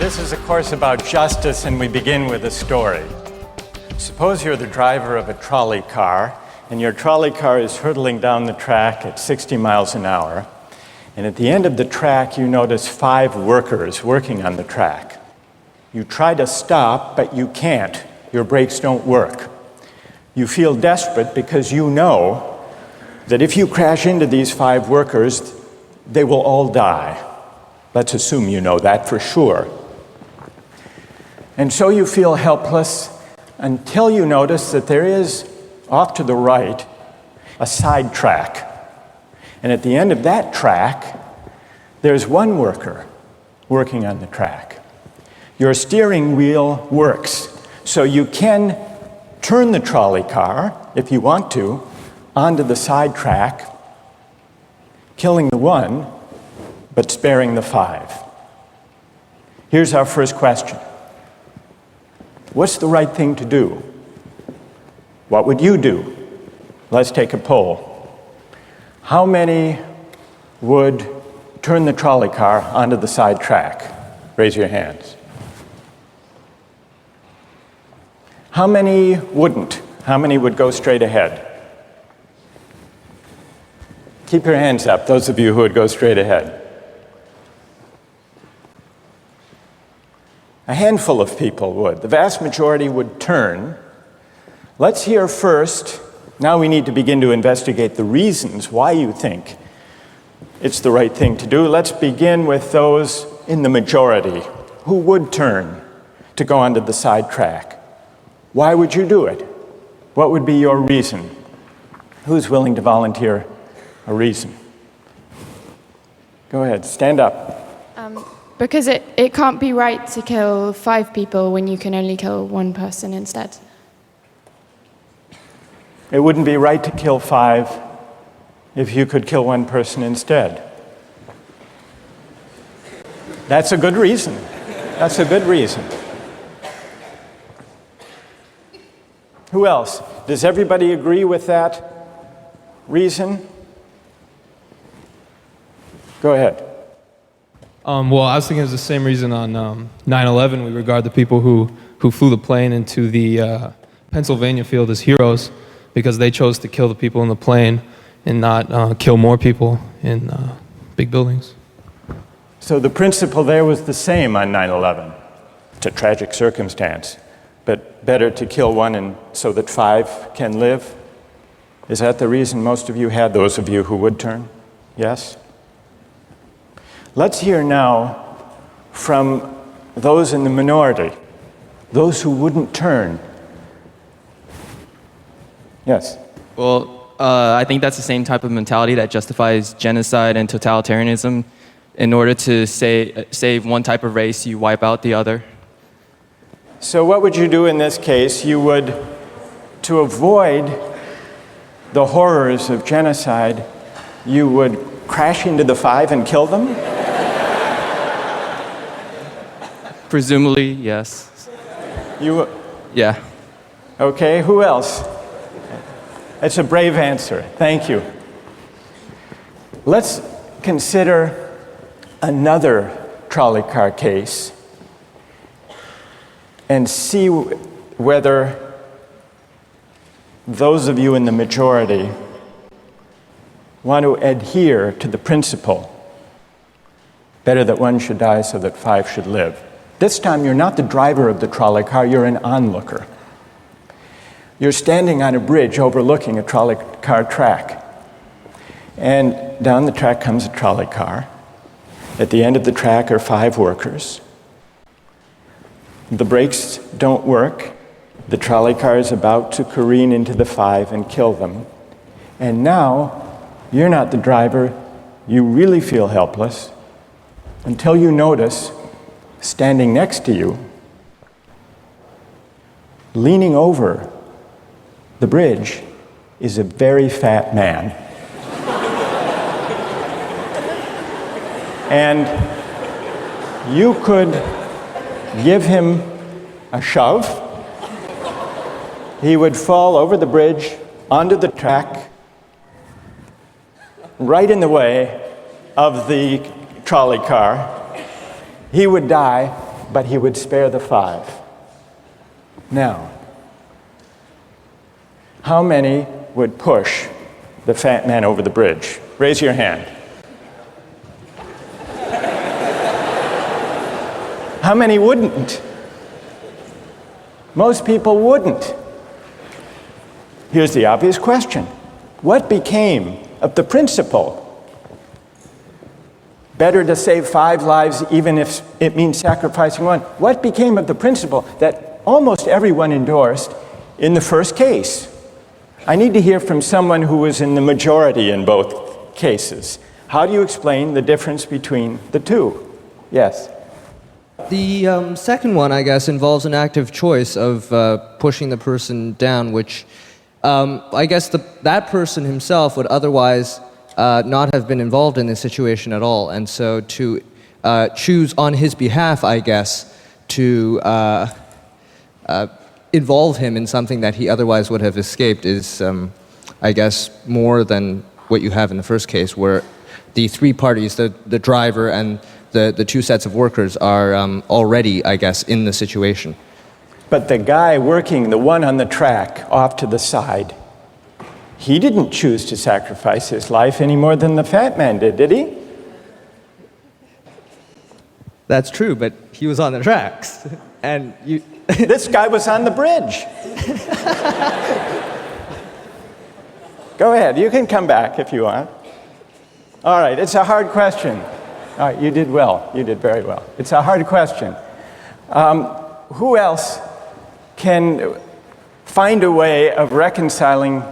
This is a course about justice, and we begin with a story. Suppose you're the driver of a trolley car, and your trolley car is hurtling down the track at 60 miles an hour, and at the end of the track you notice 5 workers working on the track. You try to stop, but you can't. Your brakes don't work. You feel desperate because you know that if you crash into these 5 workers, they will all die. Let's assume you know that for sure. And so you feel helpless until you notice that there is, off to the right, a side track. And at the end of that track, there's one worker working on the track. Your steering wheel works, so you can turn the trolley car, if you want to, onto the side track, killing the one, but sparing the 5. Here's our first question. What's the right thing to do? What would you do? Let's take a poll. How many would turn the trolley car onto the side track? Raise your hands. How many wouldn't? How many would go straight ahead? Keep your hands up, those of you who would go straight ahead. A handful of people would. The vast majority would turn. Let's hear first. Now we need to begin to investigate the reasons why you think it's the right thing to do. Let's begin with those in the majority who would turn to go onto the side track. Why would you do it? What would be your reason? Who's willing to volunteer a reason? Go ahead, stand up. Because it can't be right to kill 5 people when you can only kill 1 person instead. It wouldn't be right to kill 5 if you could kill 1 person instead. That's a good reason. That's a good reason. Who else? Does everybody agree with that reason? Go ahead. Well, I was thinking it was the same reason on 9/11. We regard the people who flew the plane into the Pennsylvania field as heroes because they chose to kill the people in the plane and not kill more people in big buildings. So the principle there was the same on 9/11. It's a tragic circumstance, but better to kill 1 and so that 5 can live? Is that the reason most of you had, those of you who would turn? Yes? Let's hear now from those in the minority, those who wouldn't turn. Yes? Well, I think that's the same type of mentality that justifies genocide and totalitarianism. In order to save one type of race, you wipe out the other. So what would you do in this case? You would, to avoid the horrors of genocide, you would crash into the 5 and kill them? Presumably, yes. Yeah. Okay, who else? That's a brave answer. Thank you. Let's consider another trolley car case and see whether those of you in the majority want to adhere to the principle, better that 1 should die so that 5 should live. This time you're not the driver of the trolley car, you're an onlooker. You're standing on a bridge overlooking a trolley car track. And down the track comes a trolley car. At the end of the track are 5 workers. The brakes don't work. The trolley car is about to careen into the 5 and kill them. And now, you're not the driver. You really feel helpless until you notice, standing next to you, leaning over the bridge, is a very fat man. And you could give him a shove. He would fall over the bridge, onto the track, right in the way of the trolley car. He would die, but he would spare the 5. Now, how many would push the fat man over the bridge? Raise your hand. How many wouldn't? Most people wouldn't. Here's the obvious question. What became of the principle? Better to save 5 lives even if it means sacrificing 1. What became of the principle that almost everyone endorsed in the first case? I need to hear from someone who was in the majority in both cases. How do you explain the difference between the two? Yes. The second one, I guess, involves an active choice of pushing the person down, which I guess that person himself would otherwise not have been involved in this situation at all. And so to choose on his behalf, I guess, to involve him in something that he otherwise would have escaped is, I guess, more than what you have in the first case, where the 3 parties, the driver and the 2 sets of workers, are already, I guess, in the situation. But the guy working, the one on the track off to the side, he didn't choose to sacrifice his life any more than the fat man did he? That's true, but he was on the tracks. And you... This guy was on the bridge. Go ahead, you can come back if you want. All right, it's a hard question. All right, you did well. You did very well. It's a hard question. Who else can find a way of reconciling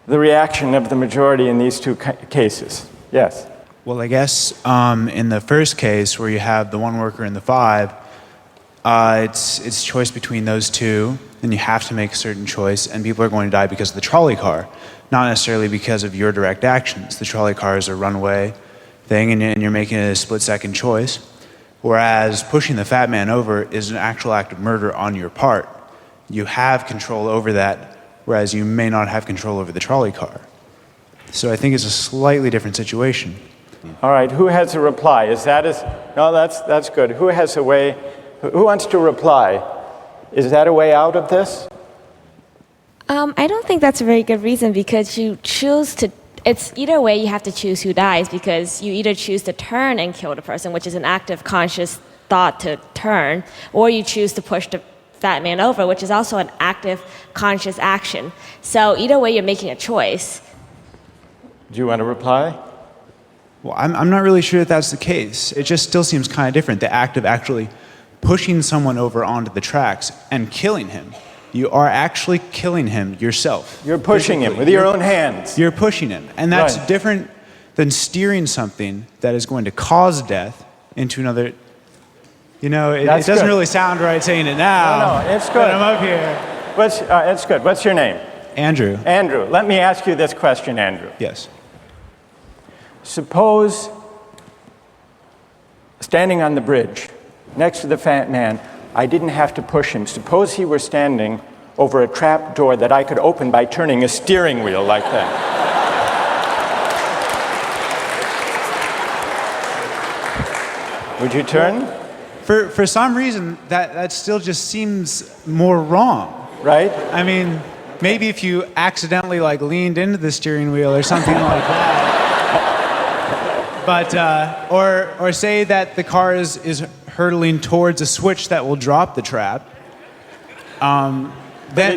the reaction of the majority in these 2 cases? Yes. Well, I guess in the first case where you have the 1 worker and the 5, it's choice between those 2, and you have to make a certain choice, and people are going to die because of the trolley car, not necessarily because of your direct actions. The trolley car is a runaway thing, and you're making a split-second choice, whereas pushing the fat man over is an actual act of murder on your part. You have control over that, whereas you may not have control over the trolley car. So I think it's a slightly different situation. All right, who has a reply? No, that's good. Who has a way? Who wants to reply? Is that a way out of this? I don't think that's a very good reason, because you choose to. It's either way you have to choose who dies, because you either choose to turn and kill the person, which is an active conscious thought to turn, or you choose to push the fat man over, which is also an active conscious action. So either way you're making a choice. Do you want to reply? Well, I'm not really sure that that's the case. It just still seems kind of different, the act of actually pushing someone over onto the tracks and killing him. You are actually killing him yourself. You're pushing him with your own hands. You're pushing him. And that's Right. different than steering something that is going to cause death into another. You know, it doesn't good. really sound right saying it now. No, it's good. But I'm up here. It's good. What's your name? Andrew. Andrew. Let me ask you this question, Andrew. Yes. Suppose standing on the bridge next to the fat man, I didn't have to push him. Suppose he were standing over a trap door that I could open by turning a steering wheel like that. Would you turn? For some reason, that still just seems more wrong. Right? I mean, maybe if you accidentally leaned into the steering wheel or something like that. But or say that the car is hurtling towards a switch that will drop the trap. Then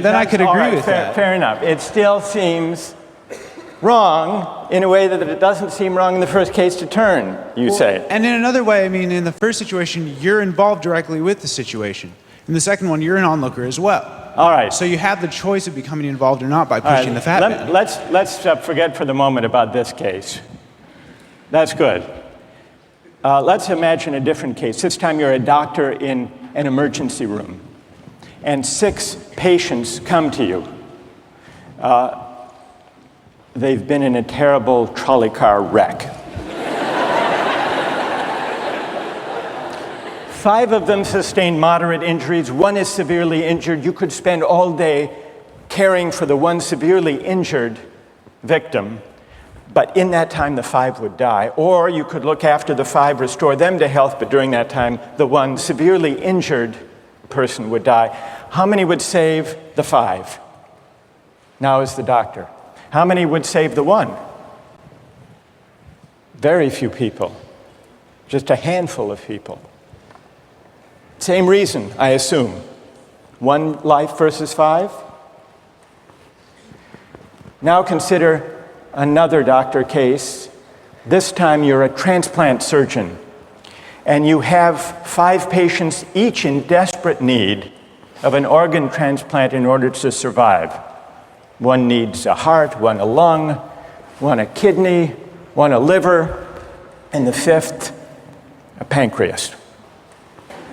I could agree with that. Fair enough. It still seems wrong in a way that it doesn't seem wrong in the first case to turn, you say. And in another way, I mean, in the first situation, you're involved directly with the situation. In the second one, you're an onlooker as well. All right. So you have the choice of becoming involved or not by pushing the fat man. Let's forget for the moment about this case. That's good. Let's imagine a different case. This time you're a doctor in an emergency room, and 6 patients come to you. They've been in a terrible trolley car wreck. 5 of them sustained moderate injuries. 1 is severely injured. You could spend all day caring for the one severely injured victim. but in that time the 5 would die. Or you could look after the 5, restore them to health, but during that time the one severely injured person would die. How many would save the 5? Now is the doctor. How many would save the 1? Very few people. Just a handful of people. Same reason, I assume. 1 life versus 5? Now consider another doctor case. This time you're a transplant surgeon, and you have 5 patients, each in desperate need of an organ transplant in order to survive. 1 needs a heart, 1 a lung, 1 a kidney, 1 a liver, and the 5th, a pancreas.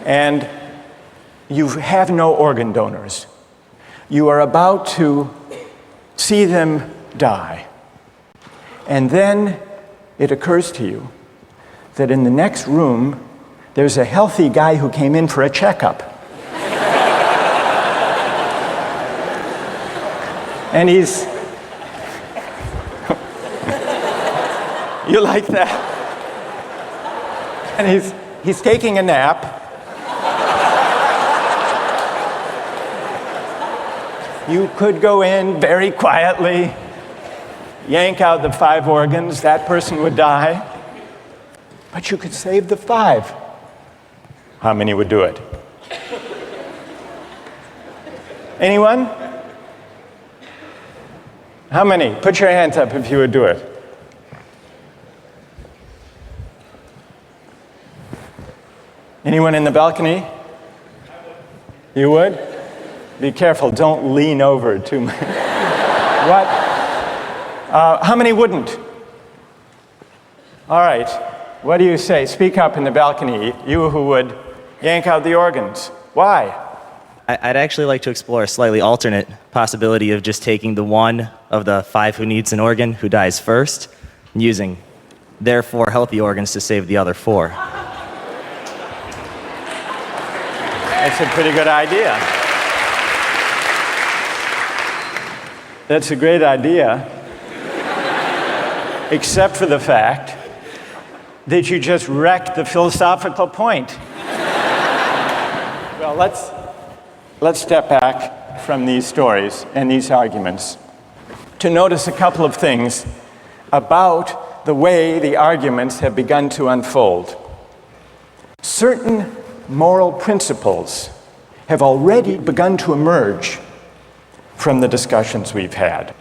And you have no organ donors. You are about to see them die. And then it occurs to you that in the next room, there's a healthy guy who came in for a checkup. And he's... You like that? And he's taking a nap. You could go in very quietly, yank out the 5 organs, that person would die, but you could save the 5. How many would do it? Anyone? How many? Put your hands up if you would do it. Anyone in the balcony? You would? Be careful, don't lean over too much. What? How many wouldn't? All right, what do you say? Speak up in the balcony, you who would yank out the organs. Why? I'd actually like to explore a slightly alternate possibility of just taking the 1 of the 5 who needs an organ who dies first, and using their 4 healthy organs to save the other 4. That's a pretty good idea. That's a great idea, except for the fact that you just wrecked the philosophical point. Well, let's step back from these stories and these arguments to notice a couple of things about the way the arguments have begun to unfold. Certain moral principles have already begun to emerge from the discussions we've had.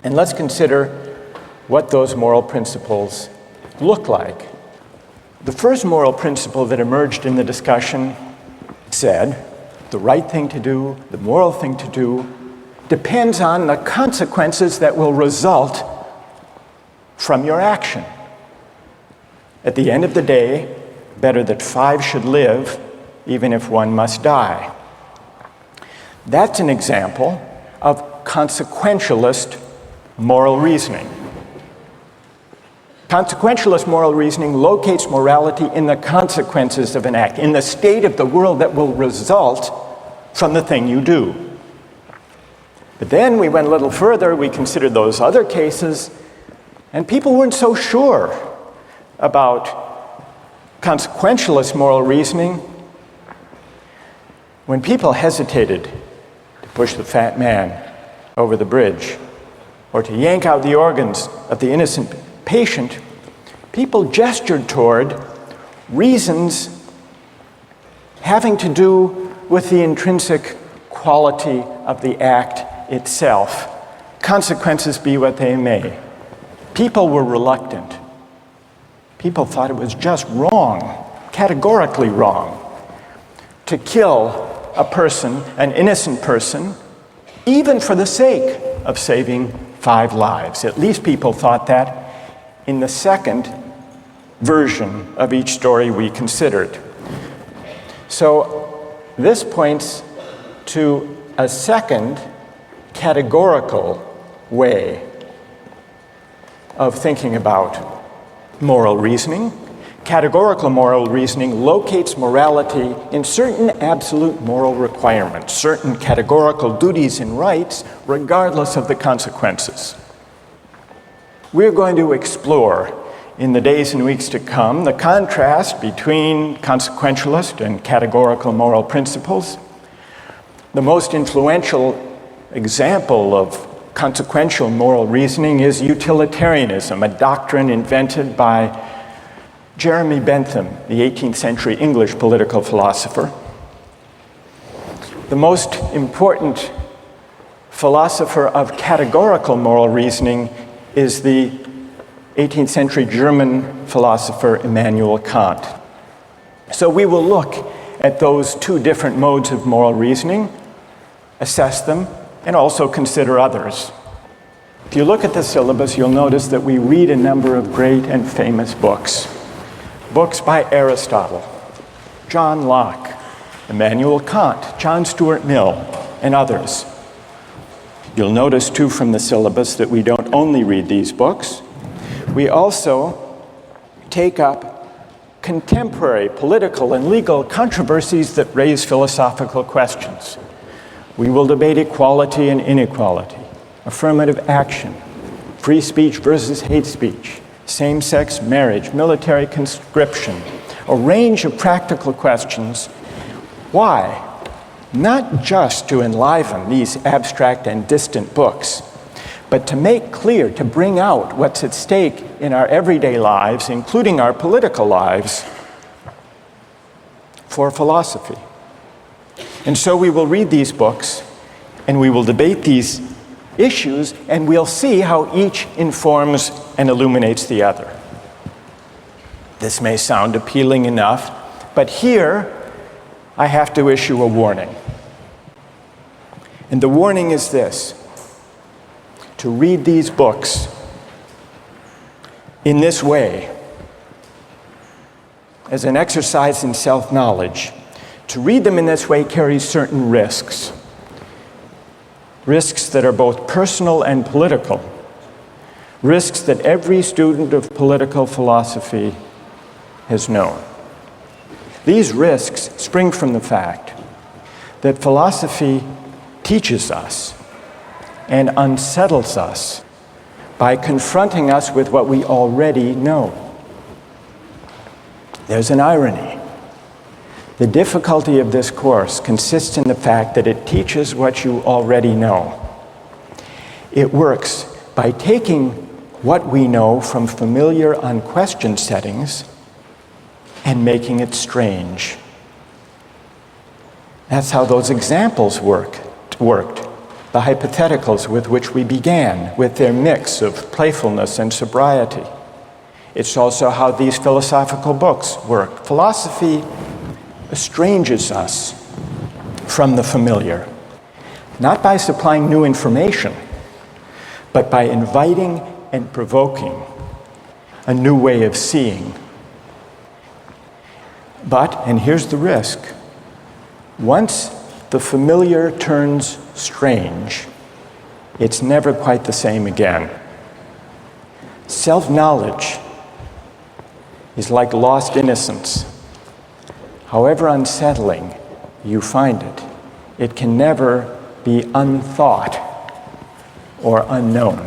And let's consider what those moral principles look like. The first moral principle that emerged in the discussion said, the right thing to do, the moral thing to do, depends on the consequences that will result from your action. At the end of the day, better that 5 should live, even if 1 must die. That's an example of consequentialist moral reasoning. Consequentialist moral reasoning locates morality in the consequences of an act, in the state of the world that will result from the thing you do. But then we went a little further, we considered those other cases, and people weren't so sure about consequentialist moral reasoning. When people hesitated to push the fat man over the bridge or to yank out the organs of the innocent patient, people gestured toward reasons having to do with the intrinsic quality of the act itself, consequences be what they may. People were reluctant. People thought it was just wrong, categorically wrong, to kill a person, an innocent person, even for the sake of saving 5 lives. At least people thought that in the second version of each story we considered. So this points to a second categorical way of thinking about moral reasoning. Categorical moral reasoning locates morality in certain absolute moral requirements, certain categorical duties and rights, regardless of the consequences. we're going to explore in the days and weeks to come the contrast between consequentialist and categorical moral principles. The most influential example of consequential moral reasoning is utilitarianism, a doctrine invented by Jeremy Bentham, the 18th century English political philosopher. The most important philosopher of categorical moral reasoning is the 18th century German philosopher Immanuel Kant. So we will look at those two different modes of moral reasoning, assess them, and also consider others. If you look at the syllabus, you'll notice that we read a number of great and famous books. Books by Aristotle, John Locke, Immanuel Kant, John Stuart Mill, and others. You'll notice, too, from the syllabus that we don't only read these books, we also take up contemporary political and legal controversies that raise philosophical questions. We will debate equality and inequality, affirmative action, free speech versus hate speech, same-sex marriage, military conscription, a range of practical questions. Why? Not just to enliven these abstract and distant books, but to make clear, to bring out what's at stake in our everyday lives, including our political lives, for philosophy. And so we will read these books, and we will debate these issues, and we'll see how each informs and illuminates the other. This may sound appealing enough, but here I have to issue a warning. And the warning is this: to read these books in this way, as an exercise in self-knowledge, to read them in this way carries certain risks. Risks that are both personal and political. Risks that every student of political philosophy has known. These risks spring from the fact that philosophy teaches us and unsettles us by confronting us with what we already know. There's an irony. The difficulty of this course consists in the fact that it teaches what you already know. It works by taking what we know from familiar, unquestioned settings and making it strange. That's how those examples worked. The hypotheticals with which we began, with their mix of playfulness and sobriety. It's also how these philosophical books work. Philosophy estranges us from the familiar, not by supplying new information, but by inviting and provoking a new way of seeing. But, and here's the risk, once the familiar turns strange, it's never quite the same again. Self-knowledge is like lost innocence. However unsettling you find it, it can never be unthought or unknown.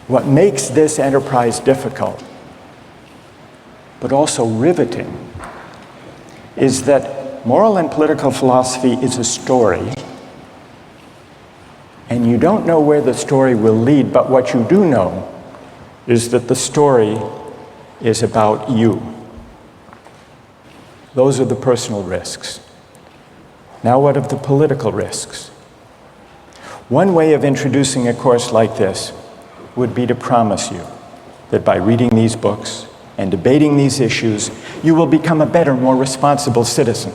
What makes this enterprise difficult, but also riveting, is that moral and political philosophy is a story, and you don't know where the story will lead, but what you do know is that the story is about you. Those are the personal risks. Now what of the political risks? One way of introducing a course like this would be to promise you that by reading these books and debating these issues, you will become a better, more responsible citizen.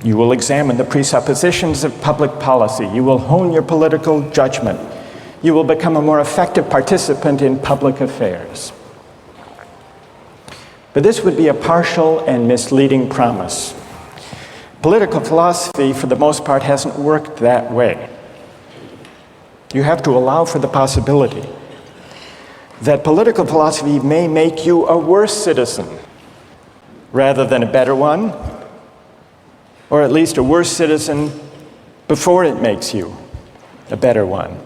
You will examine the presuppositions of public policy. You will hone your political judgment. You will become a more effective participant in public affairs. But this would be a partial and misleading promise. Political philosophy, for the most part, hasn't worked that way. You have to allow for the possibility that political philosophy may make you a worse citizen rather than a better one, or at least a worse citizen before it makes you a better one.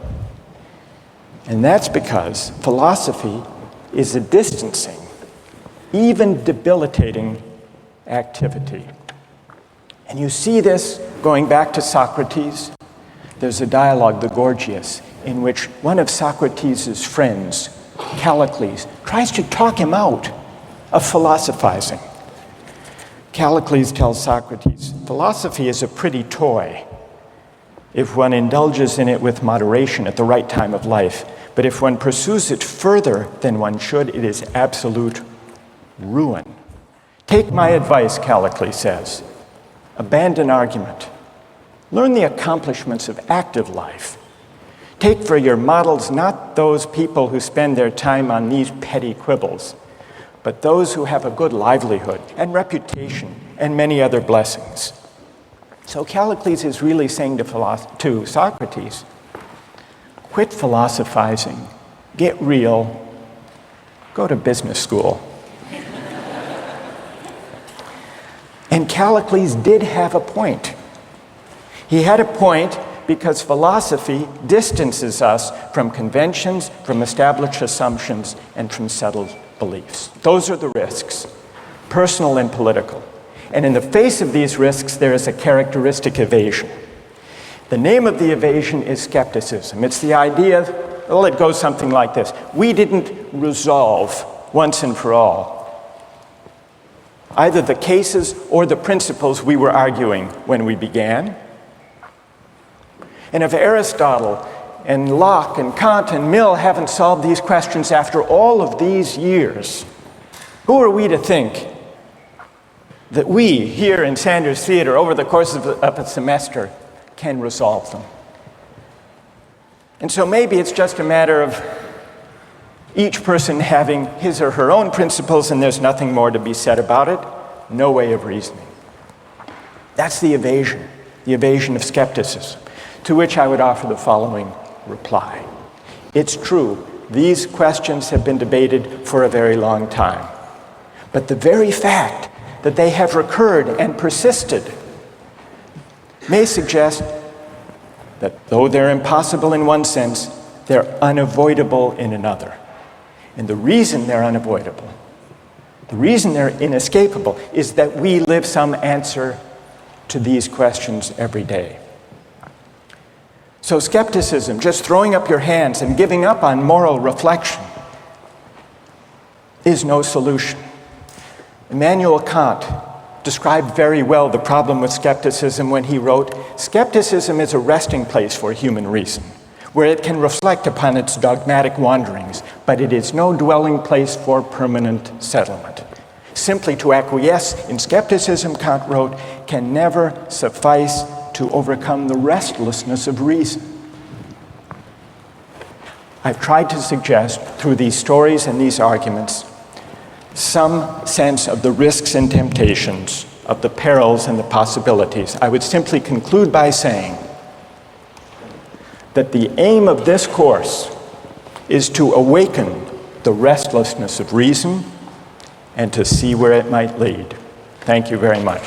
And that's because philosophy is a distancing, even debilitating activity. And you see this going back to Socrates. There's a dialogue, the Gorgias, in which one of Socrates' friends, Callicles, tries to talk him out of philosophizing. Callicles tells Socrates, philosophy is a pretty toy if one indulges in it with moderation at the right time of life. But if one pursues it further than one should, it is absolute ruin. Take my advice, Callicles says. Abandon argument. Learn the accomplishments of active life. Take for your models not those people who spend their time on these petty quibbles, but those who have a good livelihood and reputation and many other blessings. So Callicles is really saying to Socrates, quit philosophizing, get real, go to business school. And Callicles did have a point. He had a point because philosophy distances us from conventions, from established assumptions, and from settled beliefs. Those are the risks, personal and political. And in the face of these risks, there is a characteristic evasion. The name of the evasion is skepticism. It's the idea, well, it goes something like this. We didn't resolve once and for all either the cases or the principles we were arguing when we began. And if Aristotle and Locke and Kant and Mill haven't solved these questions after all of these years, who are we to think that we here in Sanders Theatre over the course of a semester can resolve them? And so maybe it's just a matter of each person having his or her own principles and there's nothing more to be said about it. No way of reasoning. That's the evasion of skepticism, to which I would offer the following reply. It's true, these questions have been debated for a very long time. But the very fact that they have recurred and persisted may suggest that though they're impossible in one sense, they're unavoidable in another. And the reason they're unavoidable, the reason they're inescapable, is that we live some answer to these questions every day. So skepticism, just throwing up your hands and giving up on moral reflection, is no solution. Immanuel Kant described very well the problem with skepticism when he wrote, "Skepticism is a resting place for human reason, where it can reflect upon its dogmatic wanderings, but it is no dwelling place for permanent settlement. Simply to acquiesce in skepticism," Kant wrote, "can never suffice to overcome the restlessness of reason." I've tried to suggest through these stories and these arguments some sense of the risks and temptations, of the perils and the possibilities. I would simply conclude by saying that the aim of this course is to awaken the restlessness of reason and to see where it might lead. Thank you very much.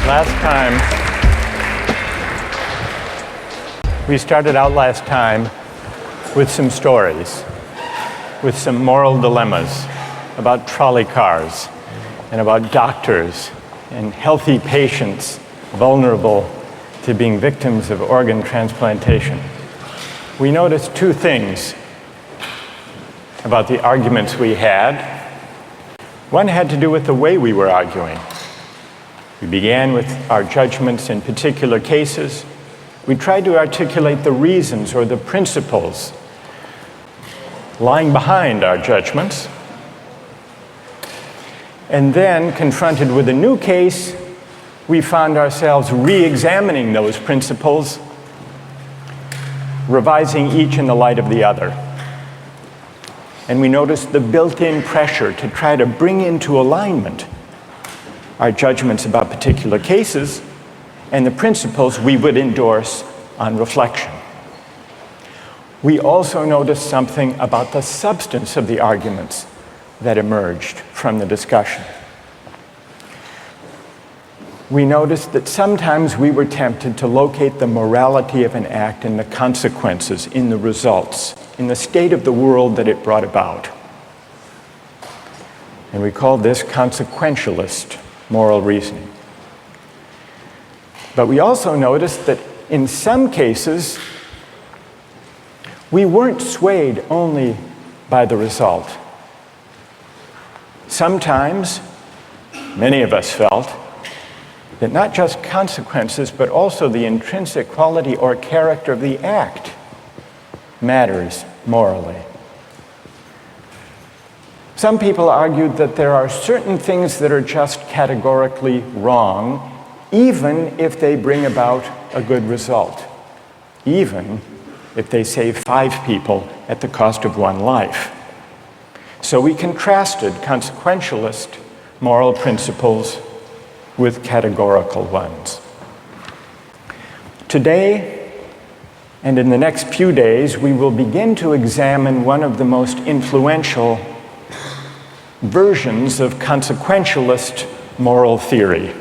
Last time, we started out last time with some stories, with some moral dilemmas about trolley cars and about doctors and healthy patients vulnerable to being victims of organ transplantation. We noticed two things about the arguments we had. One had to do with the way we were arguing. We began with our judgments in particular cases. We tried to articulate the reasons or the principles lying behind our judgments. And then, confronted with a new case, we found ourselves re-examining those principles, revising each in the light of the other. And we noticed the built-in pressure to try to bring into alignment our judgments about particular cases and the principles we would endorse on reflection. We also noticed something about the substance of the arguments that emerged from the discussion. we noticed that sometimes we were tempted to locate the morality of an act in the consequences, in the results, in the state of the world that it brought about. And we called this consequentialist moral reasoning. But we also noticed that in some cases, we weren't swayed only by the result. Sometimes, many of us felt that not just consequences, but also the intrinsic quality or character of the act matters morally. Some people argued that there are certain things that are just categorically wrong, even if they bring about a good result, even if they save 5 people at the cost of 1 life. So we contrasted consequentialist moral principles with categorical ones. Today, and in the next few days, we will begin to examine one of the most influential versions of consequentialist moral theory,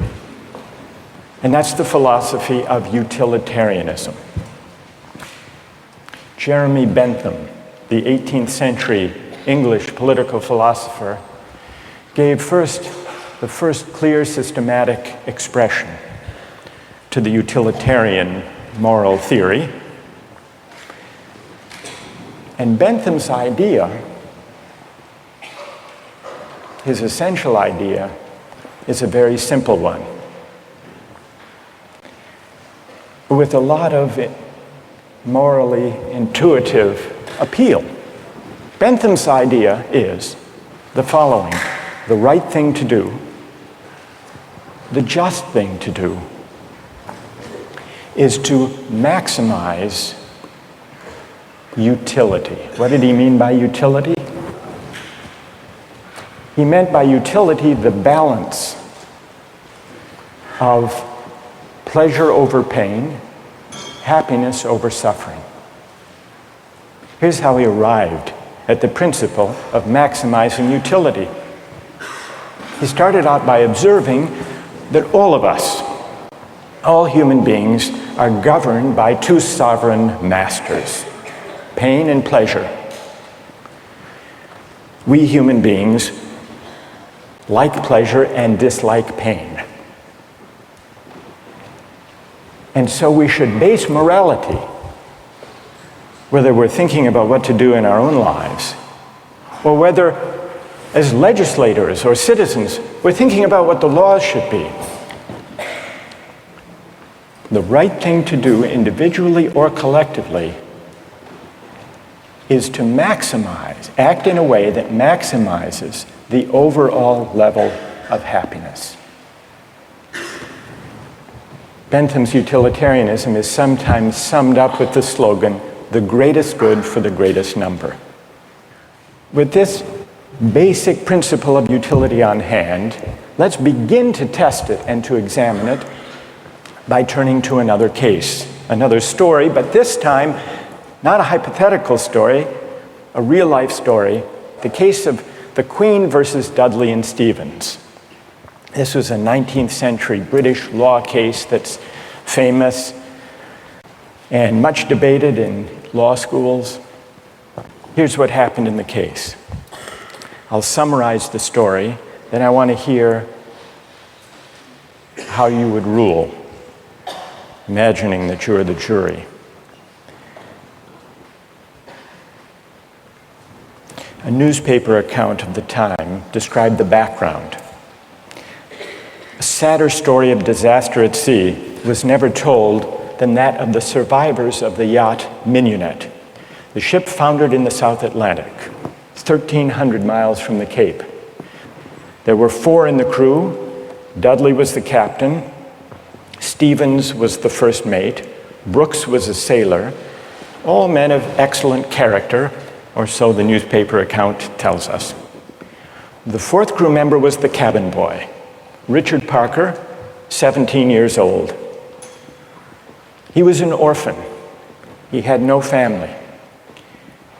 and that's the philosophy of utilitarianism. Jeremy Bentham, the 18th century English political philosopher, gave the first clear systematic expression to the utilitarian moral theory. And Bentham's idea, his essential idea, is a very simple one, with a lot of morally intuitive appeal. Bentham's idea is the following: the right thing to do, the just thing to do, is to maximize utility. What did he mean by utility? He meant by utility the balance of pleasure over pain, happiness over suffering. Here's how he arrived at the principle of maximizing utility. He started out by observing that all of us, all human beings, are governed by 2 sovereign masters, pain and pleasure. We human beings like pleasure and dislike pain. And so we should base morality, whether we're thinking about what to do in our own lives, or whether as legislators or citizens we're thinking about what the laws should be. The right thing to do individually or collectively is to act in a way that maximizes the overall level of happiness. Bentham's utilitarianism is sometimes summed up with the slogan, "the greatest good for the greatest number." With this basic principle of utility on hand, let's begin to test it and to examine it by turning to another case, another story, but this time not a hypothetical story, a real-life story, the case of the Queen versus Dudley and Stevens. This was a 19th century British law case that's famous and much debated in law schools. Here's what happened in the case. I'll summarize the story, then I want to hear how you would rule, imagining that you're the jury. A newspaper account of the time described the background. A sadder story of disaster at sea was never told than that of the survivors of the yacht Mignonette. The ship foundered in the South Atlantic, 1,300 miles from the Cape. There were 4 in the crew. Dudley was the captain. Stevens was the first mate. Brooks was a sailor. All men of excellent character, or so the newspaper account tells us. The 4th crew member was the cabin boy, Richard Parker, 17 years old. He was an orphan. He had no family.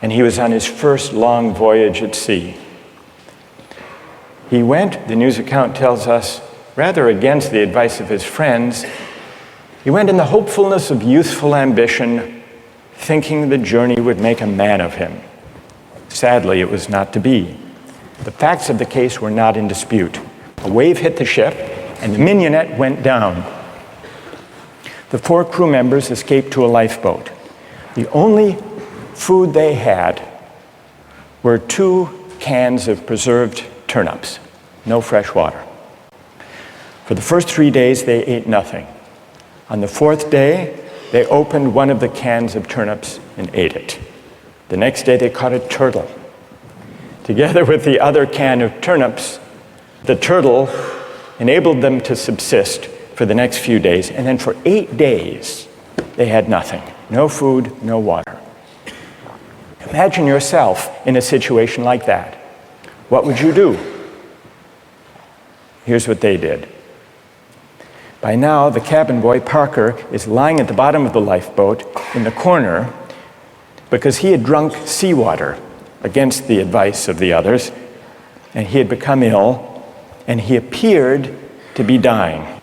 And he was on his first long voyage at sea. He went, the news account tells us, rather against the advice of his friends, he went in the hopefulness of youthful ambition, thinking the journey would make a man of him. Sadly, it was not to be. The facts of the case were not in dispute. A wave hit the ship, and the Mignonette went down. The 4 crew members escaped to a lifeboat. The only food they had were 2 cans of preserved turnips, no fresh water. For the first 3 days, they ate nothing. On the 4th day, they opened one of the cans of turnips and ate it. The next day, they caught a turtle. Together with the other can of turnips, the turtle enabled them to subsist for the next few days, and then for 8 days, they had nothing. No food, no water. Imagine yourself in a situation like that. What would you do? Here's what they did. By now, the cabin boy, Parker, is lying at the bottom of the lifeboat in the corner because he had drunk seawater against the advice of the others, and he had become ill, and he appeared to be dying.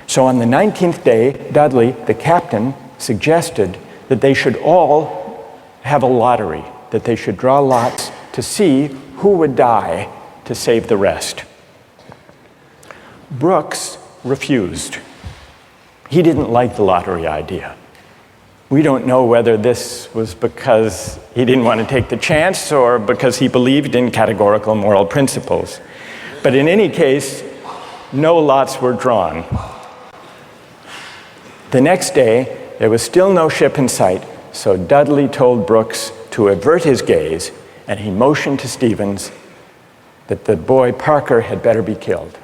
So on the 19th day, Dudley, the captain, suggested that they should all have a lottery, that they should draw lots to see who would die to save the rest. Brooks refused. He didn't like the lottery idea. We don't know whether this was because he didn't want to take the chance or because he believed in categorical moral principles. But in any case, no lots were drawn. The next day, there was still no ship in sight, so Dudley told Brooks to avert his gaze, and he motioned to Stevens that the boy Parker had better be killed.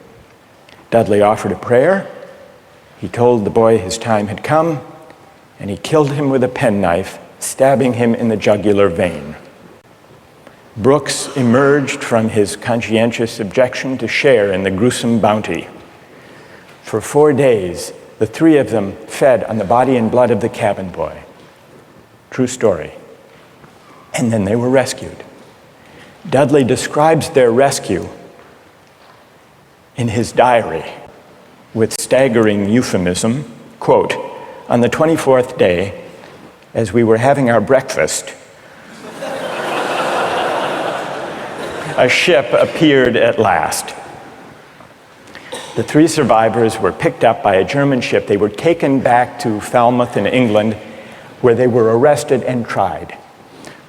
Dudley offered a prayer. He told the boy his time had come, and he killed him with a penknife, stabbing him in the jugular vein. Brooks emerged from his conscientious objection to share in the gruesome bounty. For 4 days, the 3 of them fed on the body and blood of the cabin boy. True story. And then they were rescued. Dudley describes their rescue in his diary with staggering euphemism, quote, "On the 24th day, as we were having our breakfast, a ship appeared at last. The 3 survivors were picked up by a German ship. They were taken back to Falmouth in England, where they were arrested and tried.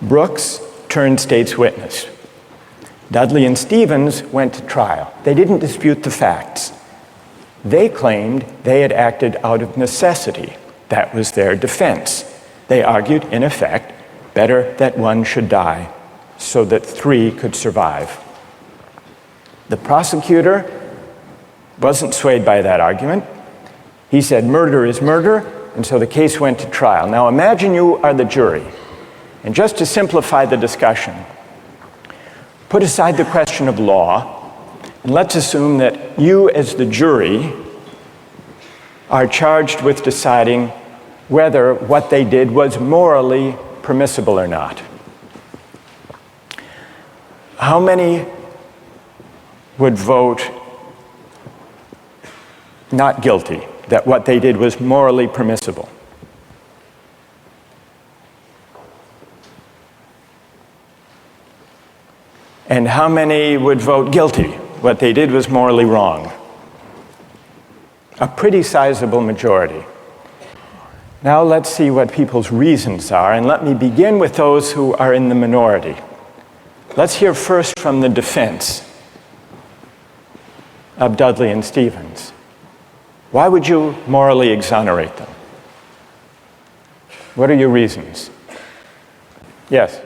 Brooks turned state's witness. Dudley and Stevens went to trial. They didn't dispute the facts. They claimed they had acted out of necessity. That was their defense. They argued, in effect, better that one should die so that 3 could survive. The prosecutor wasn't swayed by that argument. He said murder is murder, and so the case went to trial. Now imagine you are the jury, and just to simplify the discussion, put aside the question of law, and let's assume that you as the jury are charged with deciding whether what they did was morally permissible or not. How many would vote not guilty, that what they did was morally permissible? And how many would vote guilty? What they did was morally wrong. A pretty sizable majority. Now let's see what people's reasons are, and let me begin with those who are in the minority. Let's hear first from the defense of Dudley and Stevens. Why would you morally exonerate them? What are your reasons? Yes?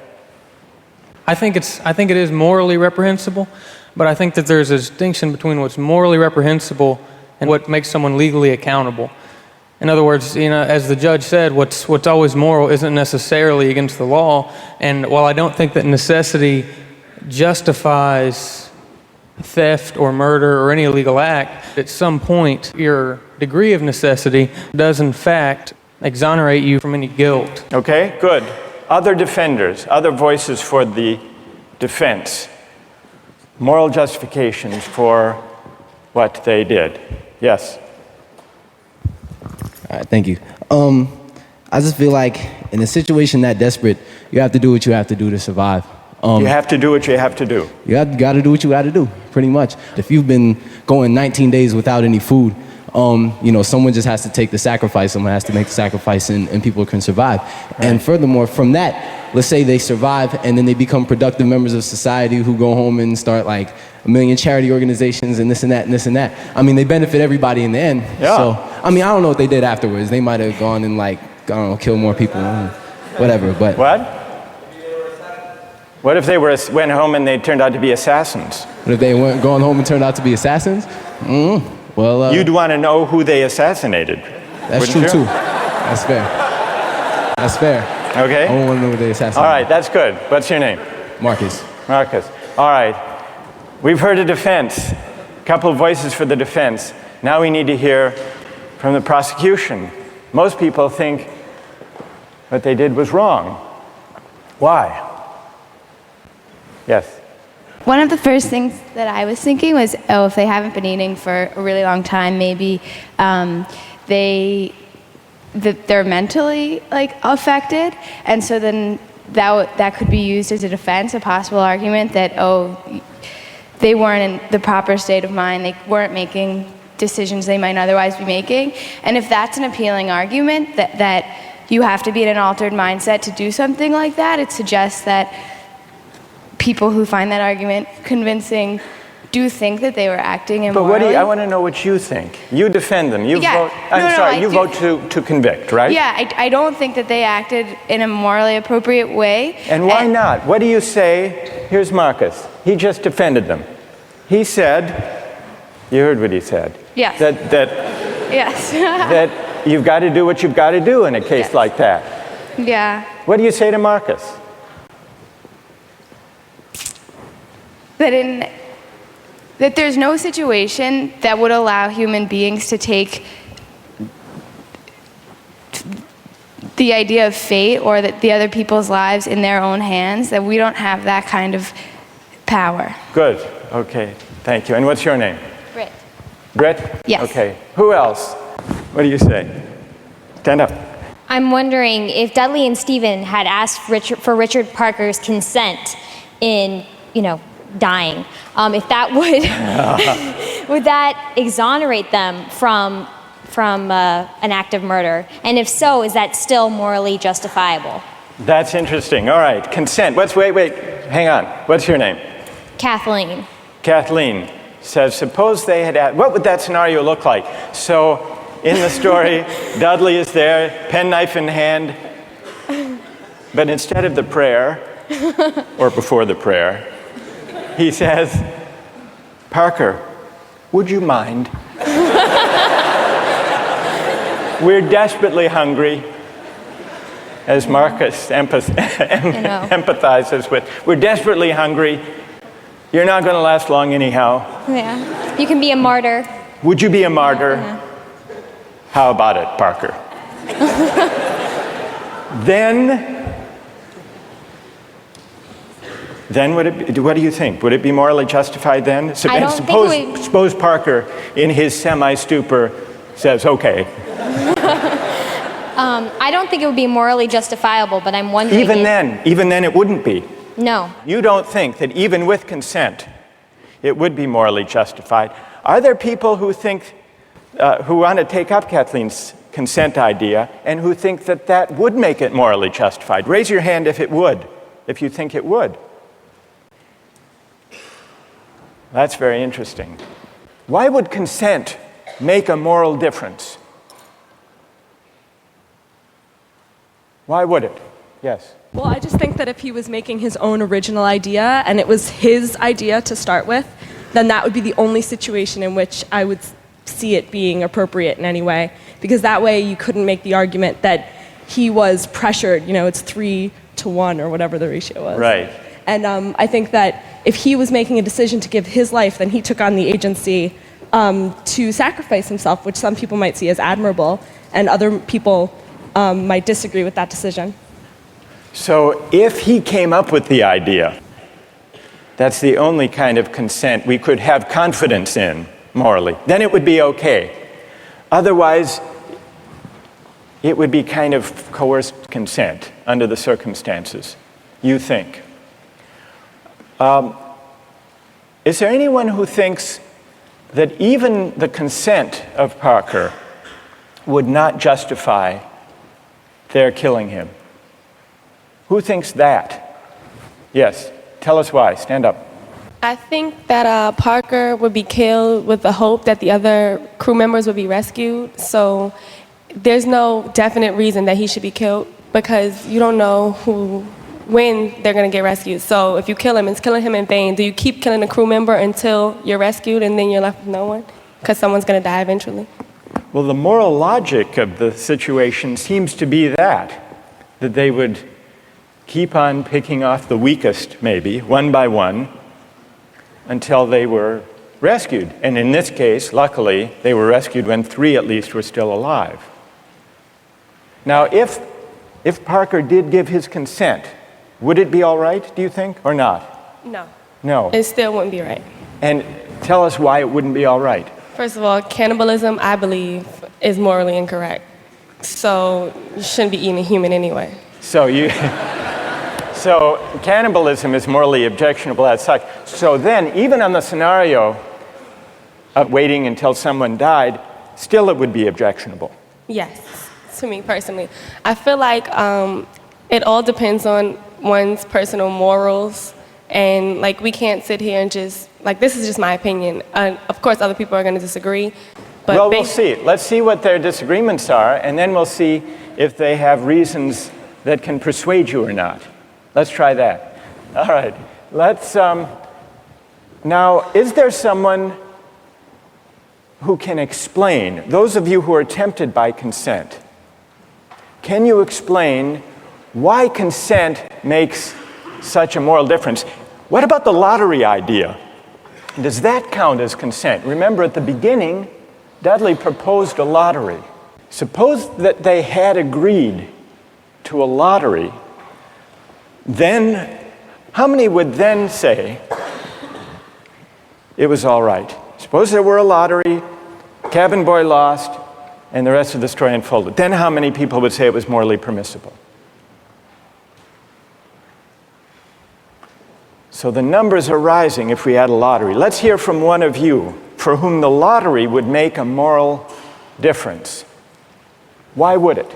I think it is morally reprehensible, but I think that there's a distinction between what's morally reprehensible and what makes someone legally accountable. In other words, as the judge said, what's always moral isn't necessarily against the law. And while I don't think that necessity justifies theft or murder or any illegal act, at some point your degree of necessity does in fact exonerate you from any guilt. Okay, good. Other defenders, other voices for the defense, moral justifications for what they did. Yes? All right, thank you. I just feel like in a situation that desperate, you have to do what you have to do to survive. You have to do what you have to do. You got to do what you got to do, pretty much. If you've been going 19 days without any food, someone just has to take the sacrifice. Someone has to make the sacrifice, and people can survive. Right. And furthermore, from that, let's say they survive, and then they become productive members of society who go home and start like 1 million charity organizations and this and that and this and that. I mean, they benefit everybody in the end. Yeah. So, I mean, I don't know what they did afterwards. They might have gone and kill more people, whatever. But what? What if they went home and they turned out to be assassins? What if they weren't going home and turned out to be assassins? Well, you'd want to know who they assassinated. That's true too. That's fair. That's fair. Okay. I want to know who they assassinated. All right, that's good. What's your name? Marcus. Marcus. All right. We've heard a defense. A couple of voices for the defense. Now we need to hear from the prosecution. Most people think what they did was wrong. Why? Yes. One of the first things that I was thinking was, if they haven't been eating for a really long time, maybe they're mentally affected, and so then that could be used as a defense, a possible argument that they weren't in the proper state of mind, they weren't making decisions they might otherwise be making, and if that's an appealing argument that you have to be in an altered mindset to do something like that, it suggests that people who find that argument convincing do think that they were acting immorally. But I want to know what you think. You defend them. You vote to convict, right? Yeah, I don't think that they acted in a morally appropriate way. And why not? What do you say? Here's Marcus. He just defended them. He said, you heard what he said. Yes. Yes. That you've got to do what you've got to do in a case like that. Yeah. What do you say to Marcus? That there's no situation that would allow human beings to take the idea of fate or that the other people's lives in their own hands, that we don't have that kind of power. Good. Okay. Thank you. And what's your name? Britt. Britt? Yes. Okay. Who else? What do you say? Stand up. I'm wondering if Dudley and Stephen had asked for Richard Parker's consent in, dying, if that would that exonerate them from an act of murder, and if so, is that still morally justifiable? That's interesting. All right, consent. Wait, hang on. What's your name? Kathleen. Kathleen says, suppose they had asked, what would that scenario look like? So in the story, Dudley is there, penknife in hand, but instead of the prayer, or before the prayer, he says, Parker, would you mind? We're desperately hungry, as Marcus empathizes with. We're desperately hungry. You're not going to last long anyhow. Yeah. You can be a martyr. Would you be a martyr? Yeah. How about it, Parker? Then what do you think? Would it be morally justified then? Suppose Parker, in his semi-stupor, says, okay. I don't think it would be morally justifiable, but I'm wondering even then it wouldn't be. No. You don't think that even with consent, it would be morally justified. Are there people who think, who want to take up Kathleen's consent idea and who think that would make it morally justified? Raise your hand if you think it would. That's very interesting. Why would consent make a moral difference? Why would it? Yes. Well, I just think that if he was making his own original idea and it was his idea to start with, then that would be the only situation in which I would see it being appropriate in any way. Because that way you couldn't make the argument that he was pressured, it's 3-to-1 or whatever the ratio was. Right. And I think that if he was making a decision to give his life, then he took on the agency to sacrifice himself, which some people might see as admirable, and other people might disagree with that decision. So if he came up with the idea, that's the only kind of consent we could have confidence in. morally. Then it would be okay. Otherwise, it would be kind of coerced consent under the circumstances, you think. Is there anyone who thinks that even the consent of Parker would not justify their killing him? Who thinks that? Yes, tell us why. Stand up. I think that Parker would be killed with the hope that the other crew members would be rescued. So there's no definite reason that he should be killed because you don't know when they're going to get rescued. So if you kill him, it's killing him in vain. Do you keep killing a crew member until you're rescued and then you're left with no one? Because someone's going to die eventually. Well, the moral logic of the situation seems to be that they would keep on picking off the weakest, maybe, one by one, until they were rescued. And in this case, luckily, they were rescued when 3 at least were still alive. Now, if Parker did give his consent, would it be all right, do you think, or not? No. No. It still wouldn't be right. And tell us why it wouldn't be all right. First of all, cannibalism, I believe, is morally incorrect. So you shouldn't be eating a human anyway. So cannibalism is morally objectionable as such. So then, even on the scenario of waiting until someone died, still it would be objectionable. Yes, to me personally. I feel like it all depends on one's personal morals. And like we can't sit here and just, like this is just my opinion. Of course, other people are going to disagree. But well, we'll see. Let's see what their disagreements are, and then we'll see if they have reasons that can persuade you or not. Let's try that. All right. Let's, now, is there someone who can explain, those of you who are tempted by consent, can you explain why consent makes such a moral difference? What about the lottery idea? Does that count as consent? Remember, at the beginning, Dudley proposed a lottery. Suppose that they had agreed to a lottery, then how many would then say it was all right? Suppose there were a lottery, cabin boy lost, and the rest of the story unfolded. Then how many people would say it was morally permissible? So the numbers are rising if we had a lottery. Let's hear from one of you for whom the lottery would make a moral difference. Why would it?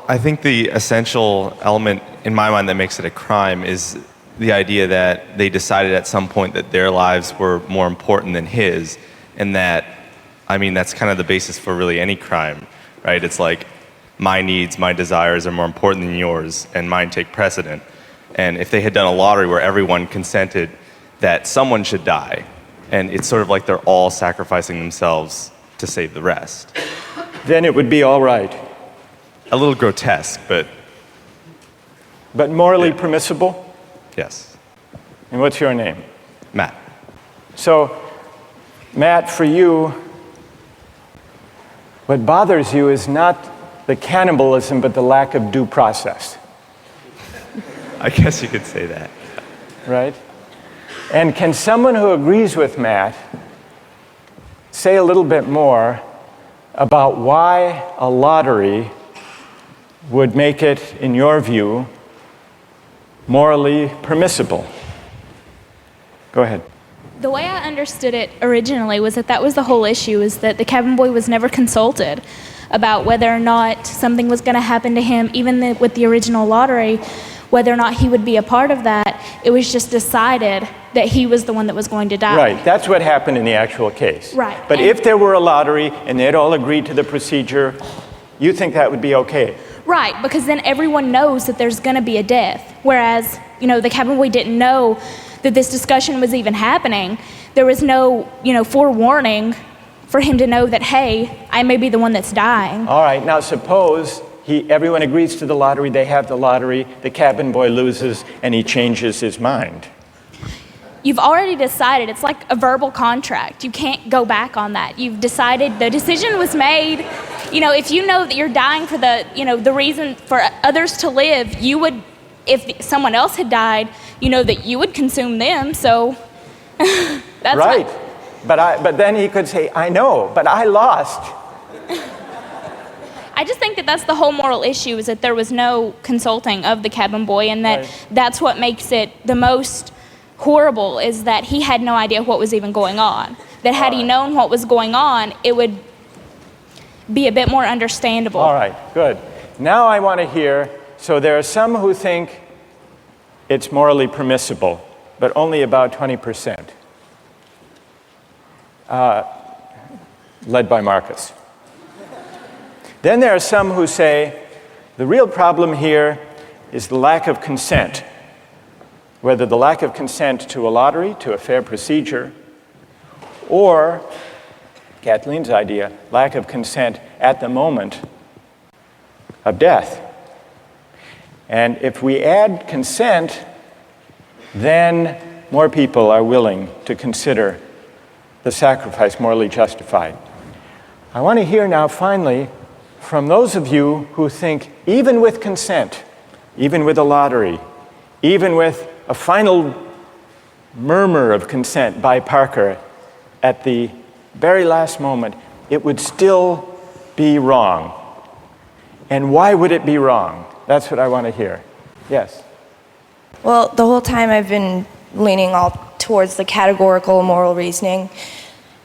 I think the essential element in my mind that makes it a crime is the idea that they decided at some point that their lives were more important than his, and that, I mean, that's kind of the basis for really any crime, right? It's like my needs, my desires are more important than yours, and mine take precedent. And if they had done a lottery where everyone consented that someone should die, and it's sort of like they're all sacrificing themselves to save the rest, then it would be all right. A little grotesque, but morally permissible? Yes. And what's your name? Matt. So, Matt, for you, what bothers you is not the cannibalism, but the lack of due process. I guess you could say that. Right? And can someone who agrees with Matt say a little bit more about why a lottery would make it, in your view, morally permissible? Go ahead. The way I understood it originally was that was the whole issue, is that the cabin boy was never consulted about whether or not something was going to happen to him, even with the original lottery, whether or not he would be a part of that. It was just decided that he was the one that was going to die. Right, that's what happened in the actual case. Right. But if there were a lottery and they'd all agreed to the procedure, you think that would be okay? Right, because then everyone knows that there's going to be a death. Whereas, the cabin boy didn't know that this discussion was even happening. There was no, forewarning for him to know that, hey, I may be the one that's dying. All right, now suppose everyone agrees to the lottery, they have the lottery, the cabin boy loses, and he changes his mind. You've already decided. It's like a verbal contract. You can't go back on that. You've decided, the decision was made. If you know that you're dying for the reason for others to live, you would, if someone else had died, that you would consume them. So that's right. But then he could say, I know, but I lost. I just think that that's the whole moral issue, is that there was no consulting of the cabin boy, and that that's what makes it the most horrible, is that he had no idea what was even going on. That had he known what was going on, it would be a bit more understandable. All right, good. Now I want to hear, so there are some who think it's morally permissible, but only about 20%, led by Marcus. Then there are some who say the real problem here is the lack of consent, whether the lack of consent to a lottery, to a fair procedure, or, Kathleen's idea, lack of consent at the moment of death. And if we add consent, then more people are willing to consider the sacrifice morally justified. I want to hear now, finally, from those of you who think even with consent, even with a lottery, even with a final murmur of consent by Parker at the very last moment, it would still be wrong. And why would it be wrong? That's what I want to hear. Yes? Well, the whole time I've been leaning all towards the categorical moral reasoning.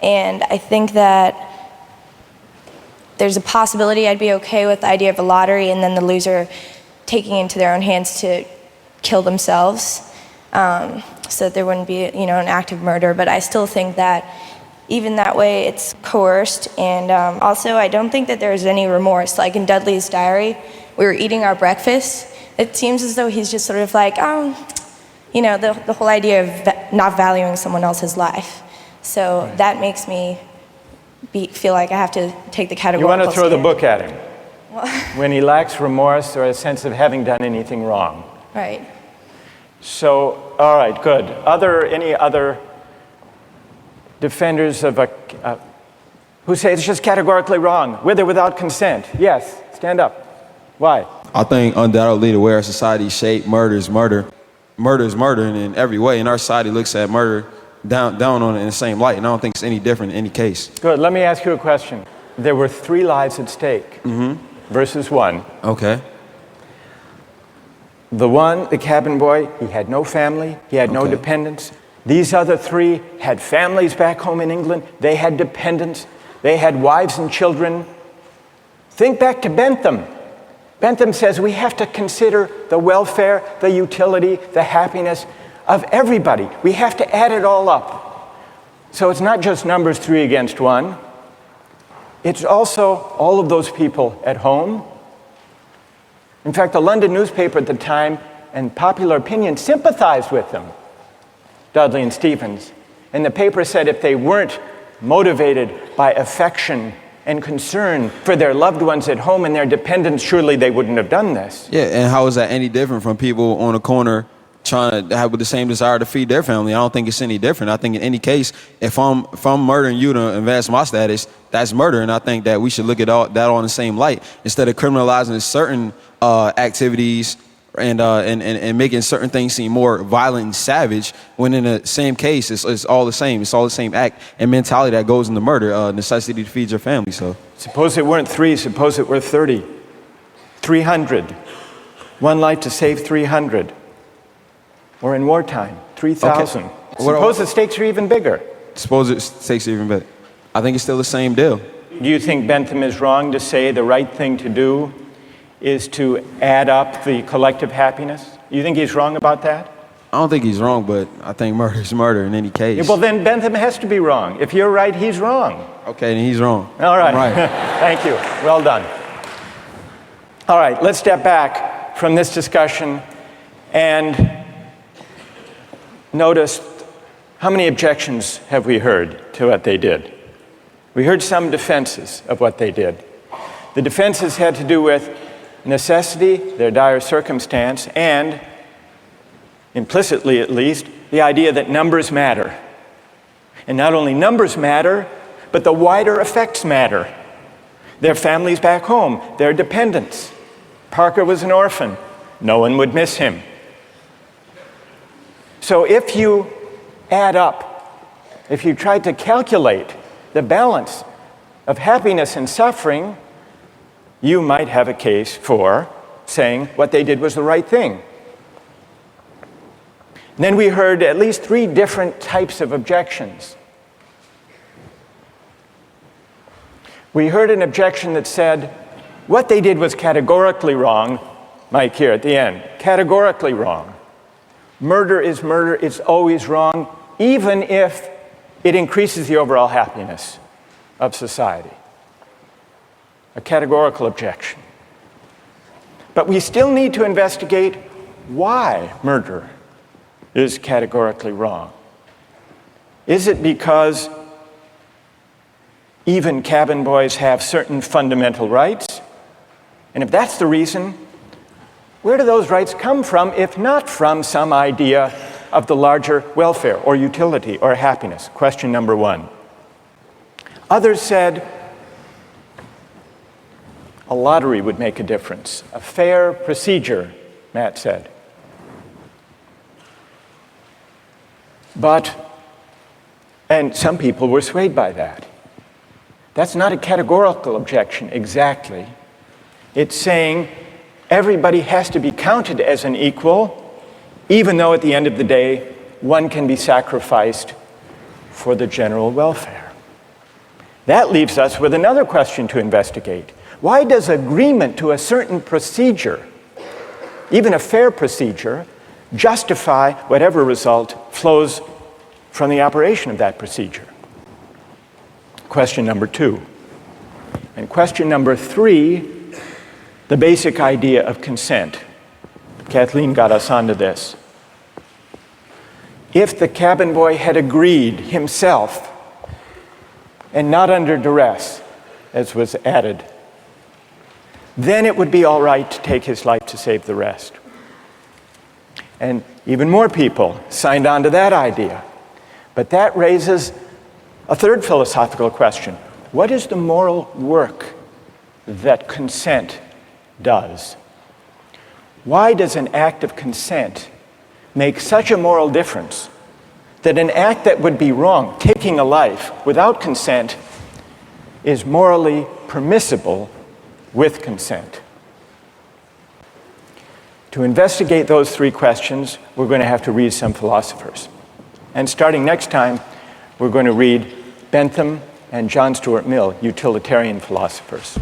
And I think that there's a possibility I'd be okay with the idea of a lottery and then the loser taking into their own hands to kill themselves, so that there wouldn't be, an act of murder. But I still think that even that way it's coerced. And also I don't think that there's any remorse. Like in Dudley's diary, we were eating our breakfast. It seems as though he's just sort of like, the whole idea of not valuing someone else's life. So that makes me feel like I have to take the categorical. You want to throw the stand. book at him when he lacks remorse or a sense of having done anything wrong. Right. So, all right, good. Any other defenders of who say it's just categorically wrong, with or without consent? Yes, stand up. Why? I think undoubtedly the way our society is shaped, murder is murder. Murder is murder in every way, and our society looks at murder down on it in the same light, and I don't think it's any different in any case. Good. Let me ask you a question. There were 3 lives at stake versus 1. Okay. The cabin boy, he had no family, he had no dependents. These other 3 had families back home in England, they had dependents, they had wives and children. Think back to Bentham. Bentham says we have to consider the welfare, the utility, the happiness of everybody. We have to add it all up. So it's not just numbers 3 against 1. It's also all of those people at home. In fact, the London newspaper at the time and popular opinion sympathized with them, Dudley and Stephens. And the paper said if they weren't motivated by affection and concern for their loved ones at home and their dependents, surely they wouldn't have done this. Yeah, and how is that any different from people on a corner trying to have with the same desire to feed their family? I don't think it's any different. I think in any case, if I'm murdering you to advance my status, that's murder, and I think that we should look at that all in the same light instead of criminalizing certain activities and making certain things seem more violent and savage. When in the same case, it's all the same. It's all the same act and mentality that goes into murder, necessity to feed your family. So suppose it weren't 3. Suppose it were 30, 300. 1 life to save 300. Or in wartime, 3,000. Okay. Suppose the stakes are even bigger. Suppose the stakes are even bigger. I think it's still the same deal. Do you think Bentham is wrong to say the right thing to do is to add up the collective happiness? You think he's wrong about that? I don't think he's wrong, but I think murder is murder in any case. Yeah, well, then Bentham has to be wrong. If you're right, he's wrong. Okay, then he's wrong. All right. I'm right. Thank you. Well done. All right, let's step back from this discussion and notice how many objections have we heard to what they did. We heard some defenses of what they did. The defenses had to do with necessity, their dire circumstance, and, implicitly at least, the idea that numbers matter. And not only numbers matter, but the wider effects matter. Their families back home, their dependents. Parker was an orphan. No one would miss him. So if you add up if you tried to calculate the balance of happiness and suffering, you might have a case for saying what they did was the right thing. And then we heard at least 3 different types of objections. We heard an objection that said, what they did was categorically wrong. Mike here at the end, categorically wrong. Murder is murder, it's always wrong, even if it increases the overall happiness of society. A categorical objection. But we still need to investigate why murder is categorically wrong. Is it because even cabin boys have certain fundamental rights? And if that's the reason, where do those rights come from, if not from some idea of the larger welfare or utility or happiness? Question number 1. Others said a lottery would make a difference. A fair procedure, Matt said. And some people were swayed by that. That's not a categorical objection exactly. It's saying everybody has to be counted as an equal, even though at the end of the day, one can be sacrificed for the general welfare. That leaves us with another question to investigate. Why does agreement to a certain procedure, even a fair procedure, justify whatever result flows from the operation of that procedure? Question number 2. And question number 3, the basic idea of consent. Kathleen got us onto this. If the cabin boy had agreed himself, and not under duress, as was added, then it would be all right to take his life to save the rest. And even more people signed on to that idea. But that raises a third philosophical question. What is the moral work that consent does? Why does an act of consent make such a moral difference that an act that would be wrong, taking a life without consent, is morally permissible with consent? To investigate those 3 questions, we're going to have to read some philosophers. And starting next time, we're going to read Bentham and John Stuart Mill, utilitarian philosophers.